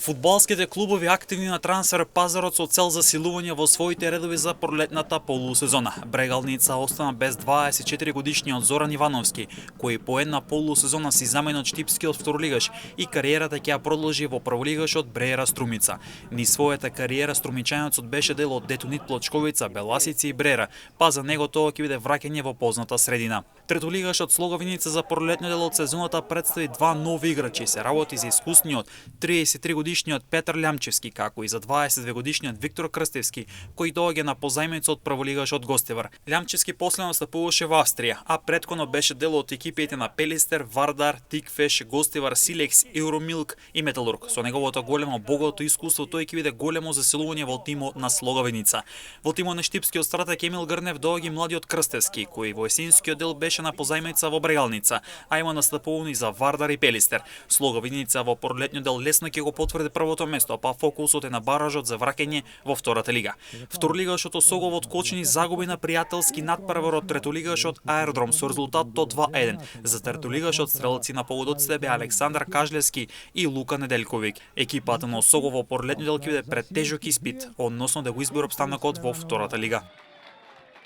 Фудбалските клубови активни на трансфер пазарот со цел засилување во своите редови за пролетната полусезона. Брегалница остана без 24-годишниот Зоран Ивановски, кој по една полусезона си замена од штипскиот второлигаш и кариерата ќе ја продолжи во прволигашот Бреера Струмица. Ни својата кариера струмичањецот беше дел од Детонит Плочковица, Беласици и Бреера, па за него тоа ќе биде враќање во позната средина. Третолигашот Слоговиница за пролетниот дел од сезоната представи два нови играчи. Се работи за искусниот 33-годишниот Петар Лямчевски, како и за 22-годишниот Виктор Крстевски, кој доаѓа на позајмица од прволигашот Гостивар. Лямчевски последно настапуваше во Австрија, а претходно беше дел од екипите на Пелистер, Вардар, Тикфеш, Гостивар, Силекс, Евромилк и Металург. Со неговото големо богато искуство тој ќе биде големо засилување во тимот на Слоговиница. Во тимот на штипскиот стратег Емил Грнев доаѓа младиот Крстевски, кој во есенскиот дел беше на позајмица во Брегалница, а има настапувани за Вардар и Пелистер. Слоговиница во пролетниот дел лесно ќе го потврди првото место, па фокусот е на баражот за враќање во втората лига. Второлигашот Осоговот Кочини загуби на пријателски надпревар од третолигашот Аеродром со резултат до 2:1. За третолигашот стрелци на погодоците беа Александар Кажлевски и Лука Неделковик. Екипата на Осогово во пролетниот дел ќе биде пред тежок испит, односно да го избори опстанокот во втората лига.